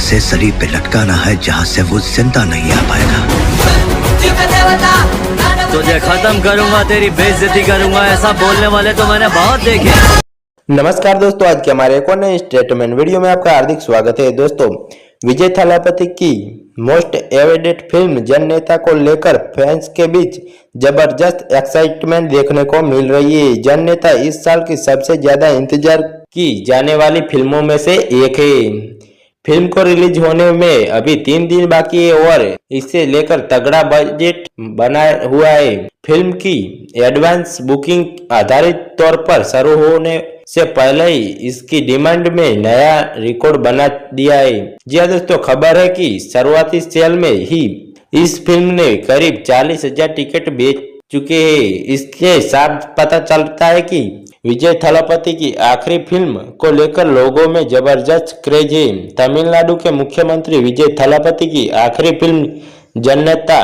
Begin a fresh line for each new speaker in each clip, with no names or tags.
ऐसे शरीर पे लटकाना है जहाँ से वो जिंदा नहीं आ पाएगा।
तुझे खत्म करूंगा, तेरी बेइज्जती करूंगा, ऐसा बोलने वाले तो मैंने बहुत देखे।
नमस्कार दोस्तों, आज के हमारे एक और नए स्टेटमेंट वीडियो में आपका हार्दिक स्वागत है। दोस्तों, विजय थालापति की मोस्ट एवेटेड फिल्म जननेता को लेकर फैंस के बीच जबरदस्त एक्साइटमेंट देखने को मिल रही है। जननेता इस साल की सबसे ज्यादा इंतजार की जाने वाली फिल्मों में से एक है। फिल्म को रिलीज होने में अभी 3 दिन बाकी है और इसे लेकर तगड़ा बजट बना हुआ है। फिल्म की एडवांस बुकिंग आधारित तौर पर शुरू होने से पहले ही इसकी डिमांड में नया रिकॉर्ड बना दिया है। जी हाँ दोस्तों, खबर है कि शुरुआती सेल में ही इस फिल्म ने करीब 40,000 टिकट बेच चुके हैं। इसके साथ पता चलता है कि विजय थालापति की आखिरी फिल्म को लेकर लोगों में जबरदस्त क्रेज है। तमिलनाडु के मुख्यमंत्री विजय थालापति की आखिरी फिल्म जननेता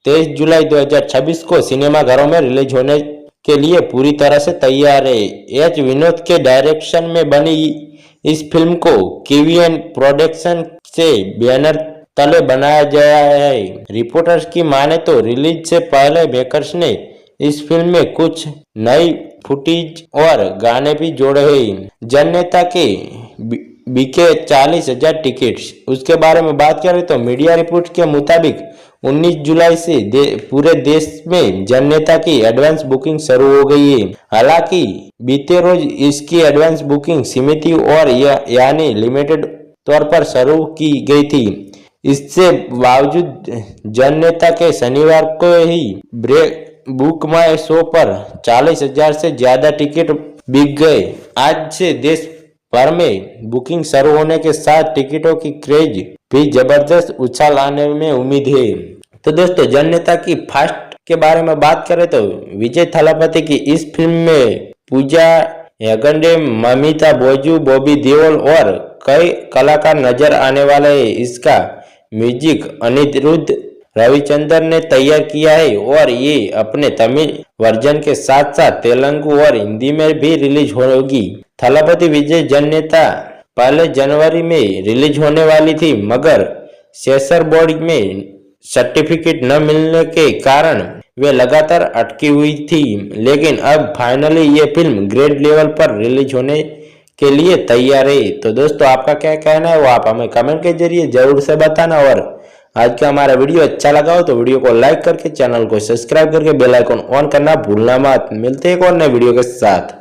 23 जुलाई 2026 को सिनेमाघरों में रिलीज होने के लिए पूरी तरह से तैयार है। एच विनोद के डायरेक्शन में बनी इस फिल्म को केवीएन प्रोडक्शन से बैनर तले बनाया गया है। रिपोर्टर्स की माने तो रिलीज से पहले मेकर्स ने इस फिल्म में कुछ नई फुटेज और गाने भी जोड़े हैं। जननेता के बिके 40,000 टिकट्स। उसके बारे में बात करें तो मीडिया रिपोर्ट के मुताबिक 19 जुलाई से पूरे देश में जननेता की एडवांस बुकिंग शुरू हो गई है। हालांकि बीते रोज इसकी एडवांस बुकिंग सीमित और यानी लिमिटेड तौर पर शुरू की गई थी। इससे बावजूद जननेता के शनिवार को ही बुक माई शो पर 40,000 से ज्यादा टिकट बिक गए। आज से देश भर में बुकिंग शुरू होने के साथ टिकटों की क्रेज भी जबरदस्त उछाल आने में उम्मीद है। तो दोस्तों, जननेता की फास्ट के बारे में बात करें तो विजय थालापति की इस फिल्म में पूजा हेगड़े, ममिता बाजू, बॉबी देओल और कई कलाकार नजर आने वाले हैं। इसका म्यूजिक अनिरुद्ध रविचंद्रन ने तैयार किया है और ये अपने तमिल वर्जन के साथ साथ तेलुगु और हिंदी में भी रिलीज होगी। थालापति विजय जननेता पहले जनवरी में रिलीज होने वाली थी, मगर सेंसर बोर्ड में सर्टिफिकेट न मिलने के कारण वे लगातार अटकी हुई थी। लेकिन अब फाइनली ये फिल्म ग्रेड लेवल पर रिलीज होने के लिए तैयार है। तो दोस्तों, आपका क्या कहना है वो आप हमें कमेंट के जरिए जरूर से बताना। और आज का हमारा वीडियो अच्छा लगा हो तो वीडियो को लाइक करके चैनल को सब्सक्राइब करके बेल आइकन ऑन करना भूलना मत। मिलते हैं एक और नए वीडियो के साथ।